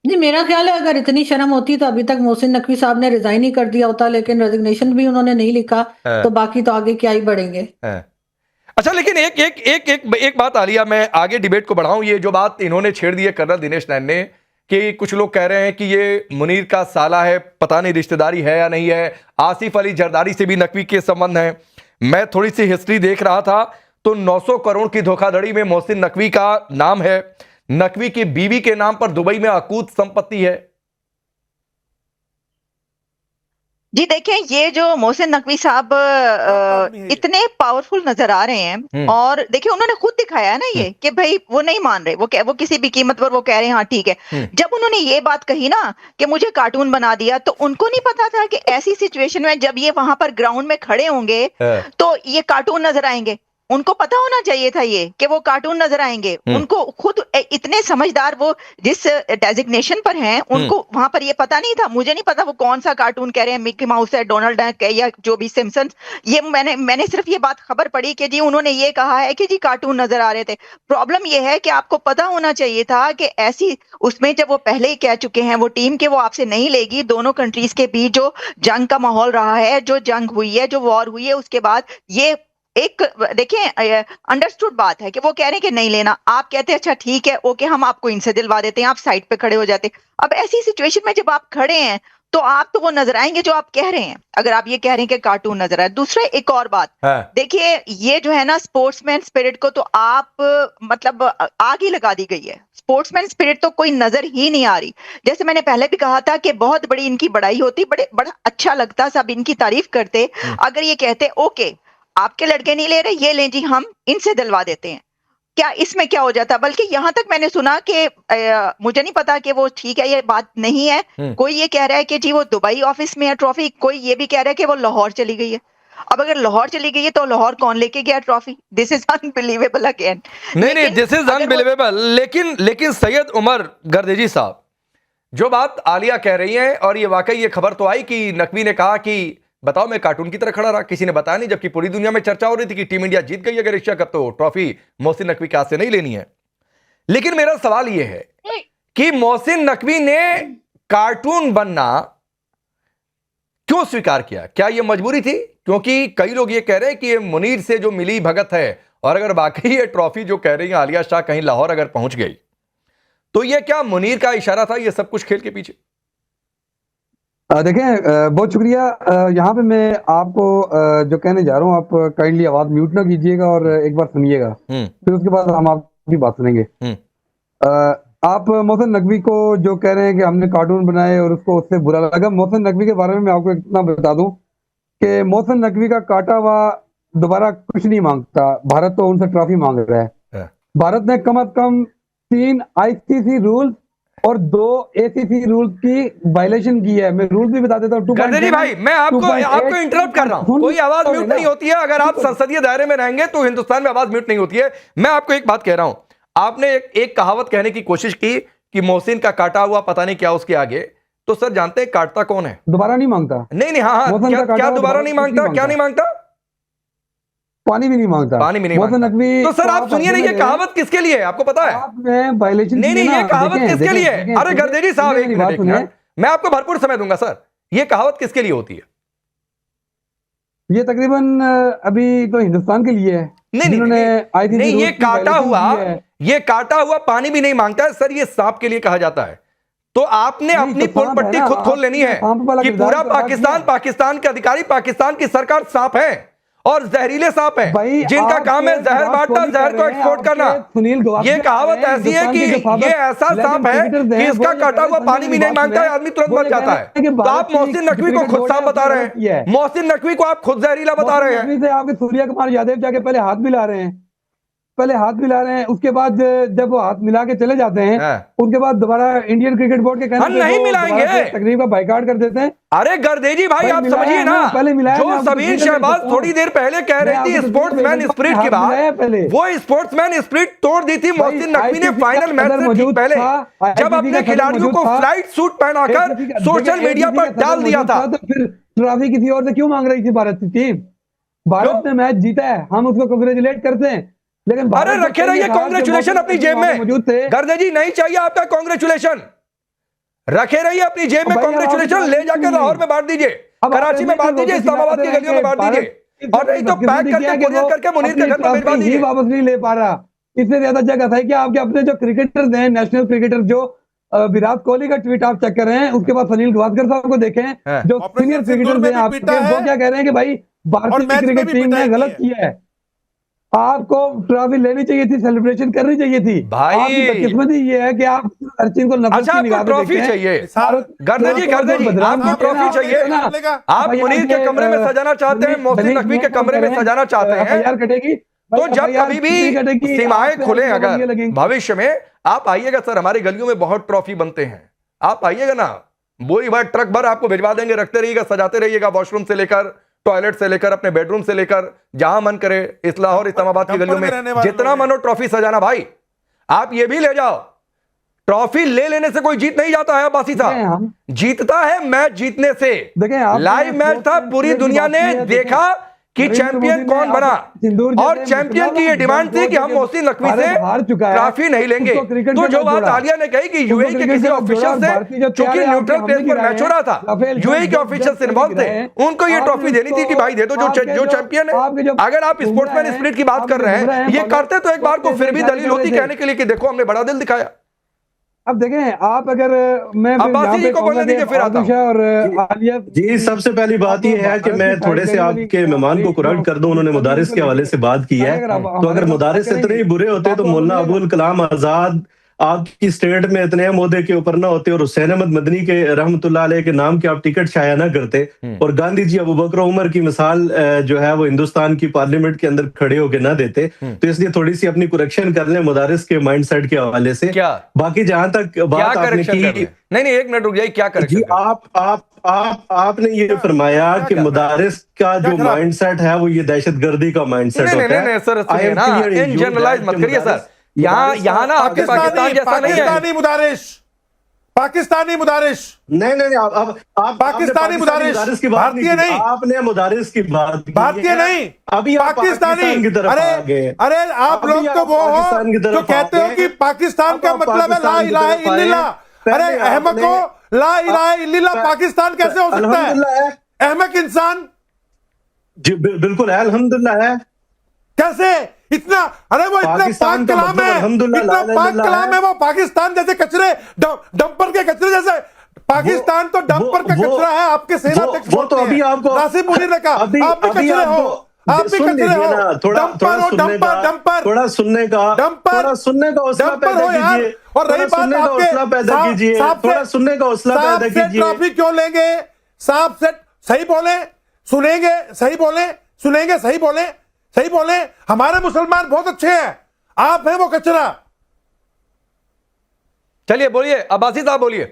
जी, मेरा ख्याल है अगर इतनी शर्म होती तो अभी तक मोहसिन नकवी साहब ने रिज़ाइन ही कर दिया होता, लेकिन रेज़िग्नेशन भी उन्होंने नहीं लिखा, हाँ, तो बाकी तो आगे क्या ही बढ़ेंगे। हाँ। अच्छा, लेकिन एक बात आलिया, मैं आगे डिबेट को बढ़ाऊं, ये जो बात इन्होंने छेड़ दी है कर्नल दिनेश नैन ने, कि कुछ लोग कह रहे हैं कि ये मुनीर का साला है, पता नहीं रिश्तेदारी है या नहीं है, आसिफ अली जरदारी से भी नकवी के संबंध हैं। मैं थोड़ी सी हिस्ट्री देख रहा था तो 900 करोड़ की धोखाधड़ी में मोहसिन नकवी का नाम है। नकवी की बीवी के नाम पर दुबई में अकूत संपत्ति है। जी देखें, ये जो मोहसिन नकवी साहब आदमी है ये। इतने पावरफुल नजर आ रहे हैं। हम्म। और देखिए, उन्होंने खुद दिखाया है ना हम्म। ये कि भाई वो नहीं मान रहे, वो किसी भी कीमत पर वो कह रहे हैं हाँ ठीक है। हम्म। जब उन्होंने ये बात कही ना कि मुझे कार्टून बना दिया, तो उनको नहीं पता था कि ऐसी सिचुएशन में जब ये वहां पर ग्राउंड में खड़े होंगे हाँ। तो ये कार्टून नजर आएंगे। उनको पता होना चाहिए था ये कि वो कार्टून नजर आएंगे। उनको खुद इतने समझदार, वो जिस डेजिग्नेशन पर हैं, उनको वहां पर ये पता नहीं था। मुझे नहीं पता वो कौन सा कार्टून कह रहे हैं, मिकी माउस है, डोनाल्ड डक है, या जो भी सिम्पसन्स। ये मैंने सिर्फ ये बात खबर पड़ी कि जी उन्होंने ये कहा है कि जी कार्टून नजर आ रहे थे। प्रॉब्लम ये है कि आपको पता होना चाहिए था कि ऐसी उसमें जब वो पहले ही कह चुके हैं वो टीम के वो आपसे नहीं लेगी। दोनों कंट्रीज के बीच जो जंग का माहौल रहा है, जो जंग हुई है, जो वॉर हुई है, उसके बाद ये एक देखिए अंडरस्टूड बात है कि वो कह रहे हैं कि नहीं लेना। आप कहते हैं अच्छा ठीक है, ओके, हम आपको इनसे दिलवा देते हैं, आप साइड पे खड़े हो जाते। अब ऐसी सिचुएशन में जब आप खड़े हैं तो आप तो वो नजर आएंगे जो आप कह रहे हैं, अगर आप ये कह रहे हैं कि कार्टून नजर आए। दूसरा, एक और बात, हाँ। देखिए ये जो है ना स्पोर्ट्समैन स्पिरिट को तो आप मतलब आग ही लगा दी गई है। स्पोर्ट्समैन स्पिरिट तो कोई नजर ही नहीं आ रही। जैसे मैंने पहले भी कहा था कि बहुत बड़ी इनकी बड़ाई होती, बड़ा अच्छा लगता, सब इनकी तारीफ करते अगर ये कहते ओके आपके लड़के नहीं ले रहे, ये लें जी, हम इनसे दिलवा देते हैं। क्या इसमें क्या हो जाता? बल्कि यहां तक मैंने सुना कि मुझे नहीं पता कि वो ठीक है, ये बात नहीं है। कोई ये कह रहा है कि जी वो दुबई ऑफिस में है ट्रॉफी, कोई ये भी कह रहा है कि वो लाहौर चली गई है। अब अगर लाहौर चली गई है तो लाहौर कौन लेके गया trophy? This is unbelievable again. नहीं, लेकिन दिस इज अगर वो अनबिलीवेबल। लेकिन सैयद उमर गर्देजी साहब, जो बात आलिया कह रही हैं, और ये वाकई ये खबर तो आई कि नकवी ने कहा कि बताओ मैं कार्टून की तरह खड़ा रहा, किसी ने बताया नहीं, जबकि पूरी दुनिया में चर्चा हो रही थी कि टीम इंडिया जीत गई अगर एशिया कप तो ट्रॉफी मोहसिन नकवी के हाथ से नहीं लेनी है। लेकिन मेरा सवाल यह है कि मोहसिन नकवी ने कार्टून बनना क्यों स्वीकार किया? क्या यह मजबूरी थी? क्योंकि कई लोग ये कह रहे हैं कि ये मुनीर से जो मिली भगत है, और अगर वाकई ये ट्रॉफी जो कह रही है आलिया शाह कहीं लाहौर अगर पहुंच गई, तो ये क्या मुनीर का इशारा था, ये सब कुछ खेल के पीछे? देखें, बहुत शुक्रिया। यहाँ पे मैं आपको जो कहने जा रहा हूँ, आप काइंडली आवाज म्यूट ना कीजिएगा और एक बार सुनिएगा, फिर उसके बाद हम आपकी बात सुनेंगे। अ, आप मोहसिन नकवी को जो कह रहे हैं कि हमने कार्टून बनाए और उसको उससे बुरा लगा, मोहसिन नकवी के बारे में मैं आपको इतना बता दूं कि मोहसिन नकवी का काटा हुआ दोबारा कुछ नहीं मांगता। भारत तो उनसे ट्रॉफी मांग रहा है। भारत ने कम से कम 3 आईसीसी रूल्स और 2 एसीसी रूल्स की वायलेशन की है। मैं रूल भी बता देता हूँ। गर्दनी भाई, मैं आपको इंटरप्ट कर रहा हूं, कोई आवाज म्यूट नहीं होती है। अगर आप संसदीय दायरे में रहेंगे तो हिंदुस्तान में आवाज म्यूट नहीं होती है। मैं आपको एक बात कह रहा हूं, आपने एक कहावत कहने की कोशिश की कि मोहसिन का काटा हुआ पता नहीं क्या उसके आगे, तो सर जानते हैं काटता कौन है? दोबारा नहीं मांगता। नहीं, हाँ, क्या दोबारा नहीं मांगता? क्या नहीं मांगता? पानी भी नहीं मांगता। पानी भी नहीं मांगता। तो सर आप सुनिए ना, ये कहावत किसके लिए है आपको पता है? आपने वायलेशन नहीं, ये कहावत किसके लिए है? अरे गर्देजी साहब, एक मिनट, मैं आपको भरपूर समय दूंगा सर। ये कहावत किसके लिए होती है? ये तकरीबन अभी तो हिंदुस्तान के लिए है। नहीं, ये काटा हुआ पानी भी नहीं मांगता है सर, ये सांप के लिए कहा जाता है। तो आपने अपनी पोल पट्टी खुद खोल लेनी है कि पूरा पाकिस्तान के अधिकारी, पाकिस्तान की सरकार सांप है, और जहरीले सांप हैं जिनका काम है जहर बांटना, जहर को एक्सपोर्ट करना। ये कहावत ऐसी है कि ये ऐसा सांप है कि इसका काटा हुआ पानी भी नहीं मांगता है, आदमी तुरंत मर जाता है। तो आप मोहसिन नकवी को खुद सांप बता रहे हैं, मोहसिन नकवी को आप खुद जहरीला बता रहे हैं। आपके सूर्य कुमार यादव जाके पहले हाथ मिला रहे हैं, उसके बाद जब वो हाथ मिला के चले जाते हैं, उनके बाद दोबारा इंडियन क्रिकेट बोर्ड के कहने हम नहीं मिलाएंगे, तकरीब का बाइकाट कर देते हैं। अरे गर्देजी भाई, आप समझिए ना, जो सबीन शहबाज थोड़ी देर पहले कह रही थी स्पोर्ट्समैन स्पिरिट की बात, वो स्पोर्ट्समैन स्पिरिट तोड़ दी थी मोहसिन नकवी ने फाइनल मैच से ठीक पहले, जब अपने खिलाड़ियों को फ्लाइट सूट पहनाकर सोशल मीडिया पर डाल दिया था। तो फिर ट्रॉफी किसी और से क्यों मांग रही थी भारत की टीम? भारत ने मैच जीता है, हम उसको कांग्रेचुलेट करते हैं, लेकिन अरे रखे रहिए कांग्रेचुलेशन अपनी जेब में। गर्देजी नहीं चाहिए आपका कांग्रेचुलेशन। रखे रहिए अपनी जेब में, कांग्रेचुलेशन, ले जाकर लाहौर में बांट दीजिए, कराची में बांट दीजिए, इस्लामाबाद की गलियों में बांट दीजिए, और नहीं तो पैक करके कुरियर करके मुनीर के घर में भिजवा दीजिए। वापस नहीं ले पा रहा, इससे ज्यादा जगह था कि आपके अपने जो क्रिकेटर्स हैं, नेशनल क्रिकेटर, जो विराट कोहली का ट्वीट आप चेक कर रहे हैं, उसके बाद सुनील गावस्कर साहब को देखें, जो सीनियर क्रिकेटर्स हैं आपके, वो क्या कह रहे हैं कि भाई भारतीय क्रिकेट टीम ने गलत किया है, आपको ट्रॉफी लेनी चाहिए थी, सेलिब्रेशन करनी चाहिए थी भाई। आपकी बदकिस्मती ये है कि आप हर चीज को नफरत की निगाह से ट्रॉफी देखते हैं। चाहिए गर्दे जी, आपको ट्रॉफी चाहिए, आप मुनीर के कमरे में सजाना चाहते हैं, मोहसिन नकवी के कमरे में सजाना चाहते हैं, यार कटेगी तो जब कभी भी सीमाएं खुले अगर भविष्य में, आप आइएगा सर, हमारी गलियों में बहुत ट्रॉफी बनते हैं, आप आइएगा ना, बोरी भर ट्रक भर आपको भिजवा देंगे, रखते रहिएगा, सजाते रहिएगा, वॉशरूम से लेकर टॉयलेट से लेकर अपने बेडरूम से लेकर जहां मन करे, इस लाहौर इस्लामाबाद की गलियों में जितना मन हो ट्रॉफी सजाना। भाई आप ये भी ले जाओ, ट्रॉफी ले लेने से कोई जीत नहीं जाता है अब्बासी साहब, जीतता है मैच जीतने से। लाइव मैच था, पूरी दुनिया ने देखा कि चैंपियन कौन बना, और चैंपियन की ये डिमांड थी कि हम मोहसिन नकवी से ट्रॉफी नहीं लेंगे। तो जो बात आलिया ने कही कि यूएई के किसी ऑफिशियल से, चूंकि न्यूट्रल प्लेस पर मैच हो रहा था, यूएई के ऑफिशियल इन्वॉल्व थे, उनको ये ट्रॉफी देनी थी कि भाई दे दो जो चैंपियन है। अगर आप स्पोर्ट्समैन स्पिरिट की बात कर रहे हैं, ये करते तो एक बार को फिर भी दलील होती कहने के लिए कि देखो हमने बड़ा दिल दिखाया। अब देखें आप, अगर मैं अब्बासी जी को बोलने दीजिए, फिर आता हूं। और आलिया जी, सबसे पहली बात यह है कि मैं थोड़े से आपके मेहमान को कुरान कर दूं, उन्होंने मुदारिस के हवाले से बात की है, तो अगर मुदारिस इतने ही बुरे होते तो मौलाना अबुल कलाम आजाद आपकी स्टेट में इतने मोहदे के ऊपर ना होते, और हुसैन अहमद मदनी के रहमतुल्लाह अलैह के नाम के आप टिकट शाया ना करते, और गांधी जी अबू बकर उमर की मिसाल जो है वो हिंदुस्तान की पार्लियामेंट के अंदर खड़े होके ना देते। तो इसलिए थोड़ी सी अपनी करेक्शन कर लें मुदारिस के माइंडसेट के हवाले से। क्या बाकी जहां तक बात आपने की, नहीं एक मिनट रुक जाइए, क्या करेक्शन? आपने ये फरमाया कि मुदारिस का जो माइंडसेट है वो ये दहशतगर्दी का माइंडसेट होता है। नहीं सर, इन जनरलाइज मत करिए सर, यहाँ ना आपके पाकिस्तान जैसा नहीं है। पाकिस्तानी मुदारिस नहीं, आप पाकिस्तानी मुदारिस की बात भारतीय नहीं, आपने मुदारिस की बात की, भारतीय नहीं, अभी पाकिस्तानी की तरफ आ गए। अरे आप लोग तो वो हो जो कहते हो कि पाकिस्तान का मतलब है ला इलाहा इल्लल्लाह। अरे अहमक को ला इलाहा इल्लल्लाह पाकिस्तान कैसे हो सकता है? अहमक इंसान जी बिल्कुल है, अल्हम्दुलिल्लाह है। कैसे इतना, अरे वो इतना पाक कलाम है, इतना पाक कलाम है, वो पाकिस्तान जैसे कचरे, डंपर के कचरे जैसे, पाकिस्तान तो डंपर का कचरा है। आपके सेना अध्यक्ष वो तो अभी आपको नासिर मुनीर ने कहा आप भी कचरे हो, आप भी कचरे हो, डंपर हो, डंपर थोड़ा सुनने का हौसला पैदा कीजिए, और रही बात आपके थोड़ा सुनने का हौसला पैदा कीजिए। ट्रॉफी क्यों लेंगे? साफ से सही बोले, सुनेंगे सही बोले, सुनेंगे सही बोले, सही बोले। हमारे मुसलमान बहुत अच्छे हैं, आप हैं वो कचरा। चलिए बोलिए अब्बासी साहब, बोलिए।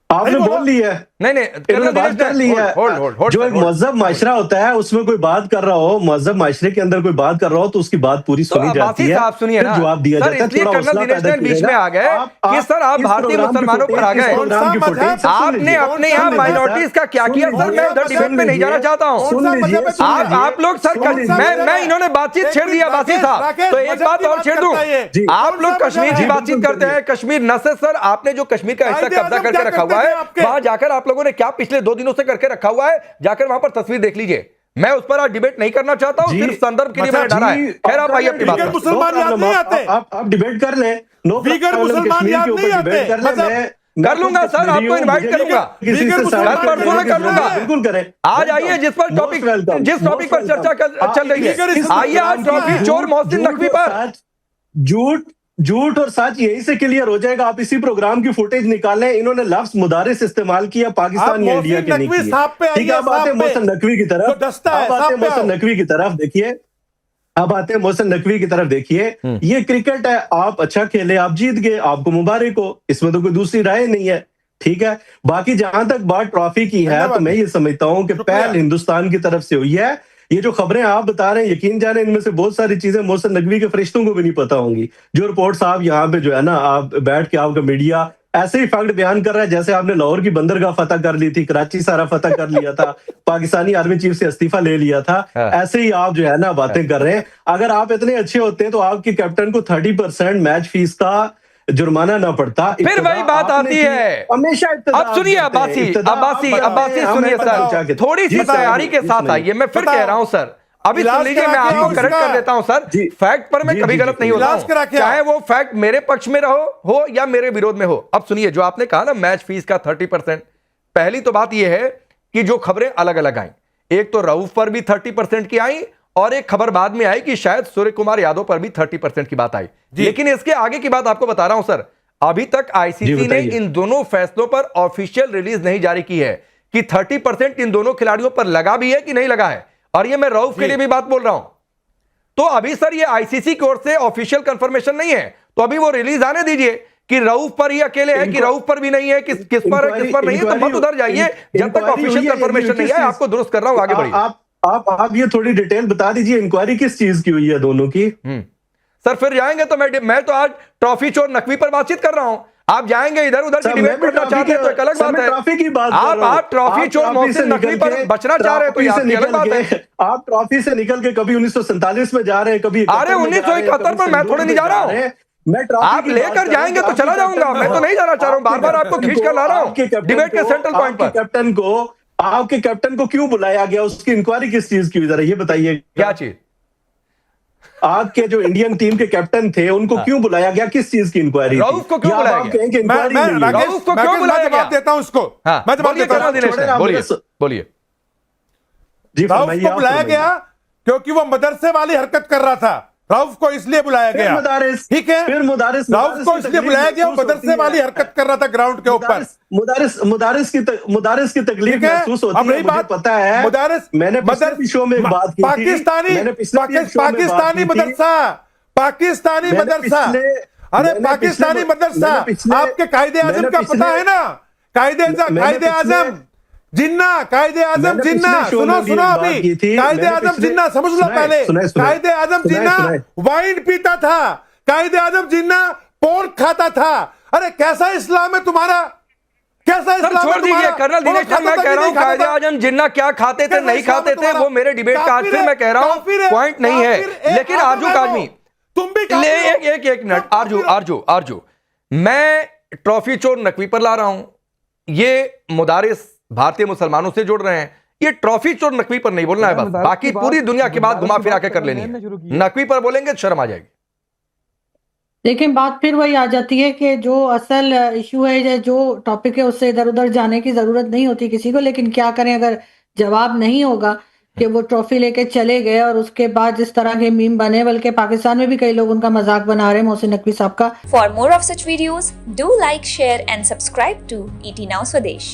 आपने बोल ली है, नहीं बात कर ली है। जो एक महज़ब माशरा होता है उसमें कोई बात कर रहा हो, महज़ब माशरे के अंदर कोई बात कर रहा हो तो उसकी बात पूरी सुनी जाती है, सुनिए ना, जवाब दिया जाता है। इसलिए कर्नल दिनेश ने बीच में आ गए कि सर आप भारतीय मुसलमानों पर आ गए, आपने अपने यहाँ माइनॉरिटीज का क्या किया? सर मैं उधर डिबेट में नहीं जाना चाहता हूँ। आप लोग सर, मैं इन्होंने बातचीत छेड़ दिया बासी साहब, तो एक बात और छेड़ दूं, आप लोग कश्मीर की बातचीत करते हैं, कश्मीर न से सर आपने जो कश्मीर का हिस्सा कब्जा करके रखा हुआ है, वहां जाकर आप लोगों ने क्या पिछले 2 दिनों से करके रखा हुआ है, जाकर वहां पर तस्वीर देख लीजिए। मैं उस पर आज डिबेट नहीं करना चाहता हूं, सिर्फ संदर्भ के लिए मैंने डाला है। खैर आप आइए अपनी बात पर। मुसलमान याद नहीं आते, आप डिबेट कर लें, वीगर मुसलमान याद नहीं आते, कर लूंगा सर, आपको इनवाइट करूंगा, परसों में कर लूंगा, बिल्कुल करें। आज आइए जिस टॉपिक पर चर्चा चल रही है, आइए आज ट्रॉफी चोर मोहसिन नकवी पर। झूठ और सच यही से क्लियर हो जाएगा। आप इसी प्रोग्राम की फुटेज निकालें, इन्होंने लफ्ज मुदारिस इस्तेमाल किया, पाकिस्तान या इंडिया के नहीं किया। ठीक है, अब आते हैं मोहसिन नकवी की तरफ, देखिए, अब आते हैं मोहसिन नकवी की तरफ देखिए। ये क्रिकेट है, आप अच्छा खेले, आप जीत गए, आपको मुबारक हो, इसमें तो कोई दूसरी राय नहीं है। ठीक है, बाकी जहां तक बात ट्रॉफी की है तो मैं ये समझता हूं कि पहल हिंदुस्तान की तरफ से हुई है। ये जो खबरें आप बता रहे हैं, यकीन जाने इनमें से बहुत सारी चीजें मोहसिन नकवी के फरिश्तों को भी नहीं पता होंगी। जो रिपोर्ट्स आप यहाँ पे जो है ना, आप बैठ के आपका मीडिया ऐसे ही फैक्ट बयान कर रहा है जैसे आपने लाहौर की बंदरगाह फतह कर ली थी, कराची सारा फतह कर लिया था, पाकिस्तानी आर्मी चीफ से इस्तीफा ले लिया था, ऐसे ही आप जो है ना बातें कर रहे हैं। अगर आप इतने अच्छे होते तो आपके कैप्टन को 30% मैच फीस का जुर्माना ना पड़ता। फिर वही बात आती है, हमेशा अब सुनिए अब्बासी सुनिए सर, थोड़ी सी तैयारी के साथ आइए। मैं फिर कह रहा हूं सर, अभी सुन लीजिए, मैं आपको करेक्ट कर देता हूं सर। फैक्ट पर मैं कभी गलत नहीं होता हूं, चाहे वो फैक्ट मेरे पक्ष में हो या मेरे विरोध में हो। अब सुनिए, जो आपने कहा ना मैच फीस का 30%, पहली तो बात यह है कि जो खबरें अलग अलग आई, एक तो रऊफ पर भी 30% की आई और एक खबर बाद में आई कि शायद सूर्य कुमार यादव पर भी 30% की बात आई। लेकिन इसके आगे की बात आपको बता रहा हूं सर, अभी तक आईसीसी ने इन दोनों फैसलों पर ऑफिशियल रिलीज नहीं जारी की है कि 30% इन दोनों खिलाड़ियों पर लगा भी है कि नहीं लगा है। और ये मैं रऊफ के लिए भी बात बोल रहा हूं। तो अभी सर ये आईसीसी की ओर से ऑफिशियल कंफर्मेशन नहीं है, तो अभी वो रिलीज आने दीजिए कि रऊफ पर ही अकेले है कि रऊफ पर भी नहीं है, किस पर है किस पर नहीं है, तो मत उधर जाइए जब तक ऑफिशियल कंफर्मेशन नहीं है। आपको दुरुस्त कर रहा हूं, आगे बढ़िए। आप ये थोड़ी डिटेल बता दीजिए, इंक्वायरी किस चीज की हुई है दोनों की? सर फिर जाएंगे तो मैं तो आज ट्रॉफी चोर नकवी पर बातचीत कर रहा हूं। आप जाएंगे इधर उधर की डिबेट करना चाहते हैं तो एक अलग बात है। ट्रॉफी की बात आप ट्रॉफी चोर मोहसिन नकवी पर बचना चाह रहे हैं तो ये आपकी अलग बात है। आप ट्रॉफी से निकल के कभी 1947 में जा रहे हैं, कभी अरे 1971 पर मैं थोड़े नहीं जा रहा हूं। आप लेकर जाएंगे तो चला जाऊंगा, मैं तो नहीं जाना चाह रहा हूं, बार बार आपको खींच कर ला रहा हूं डिबेट के सेंट्रल पॉइंट पर। आपके कैप्टन को क्यों बुलाया गया, उसकी इंक्वायरी किस चीज की हुई, जरा ये बताइए। क्या चीज? आपके जो इंडियन टीम के कैप्टन थे उनको क्यों बुलाया गया, किस चीज की इंक्वायरी? रऊफ को क्यों बुलाया गया? मैं रऊफ को क्यों बुलाया गया? जवाब देता हूं उसको। मैं जवाब देता हूं। बोलिए। रऊफ को बुलाया गया क्योंकि वो मदरसे वाली हरकत कर रहा था, रऊफ को इसलिए बुलाया गया। ठीक है, फिर मुदारिस रऊफ को इसलिए बुलाया गया, वो मदरसे वाली हरकत कर रहा था ग्राउंड के ऊपर। मुदारिस की तकलीफ महसूस होती है, मुझे पता है। मुदारिस, मैंने पिछले शो में बात की थी, पाकिस्तानी मदरसा, अरे पाकिस्तानी मदरसा, आपके कायदे आजम का पता है ना? कायदे आजम जिन्ना, कायदे आजम जिन्ना, सुनो अभी, कायदे आजम जिन्ना समझ लो पहले। कायदे आजम जिन्ना वाइन पीता था, कायदे आजम जिन्ना पोर्क खाता था। अरे कैसा इस्लाम है तुम्हारा, कैसा इस्लाम? छोड़ दीजिए कर्नल दिनेश, मैं कह रहा हूं कायदे आजम जिन्ना क्या खाते थे नहीं खाते थे वो मेरे डिबेट का आज फिर मैं कह रहा हूं पॉइंट नहीं है। लेकिन आरजू काजमी, तुम भी एक मिनट आरजू, मैं ट्रॉफी चोर नकवी पर ला रहा हूं, ये मुदारिस भारतीय मुसलमानों से जोड़ रहे हैं, ये ट्रॉफी चोर नकवी पर नहीं बोलना है बस, बाकी पूरी दुनिया की बात घुमा फिरा के कर लेनी है। नकवी पर बोलेंगे तो शर्म आ जाएगी। लेकिन बात फिर वही आ जाती है कि जो असल इशू है या जो टॉपिक है उससे इधर उधर जाने की जरूरत नहीं होती किसी को। लेकिन क्या करें, अगर जवाब नहीं होगा कि वो ट्रॉफी लेके चले गए और उसके बाद जिस तरह के मीम बने, बल्कि पाकिस्तान में भी कई लोग उनका मजाक बना रहे हैं मोहसिन नकवी साहब का। For more of such videos do like, share and subscribe to ET Now Swadesh।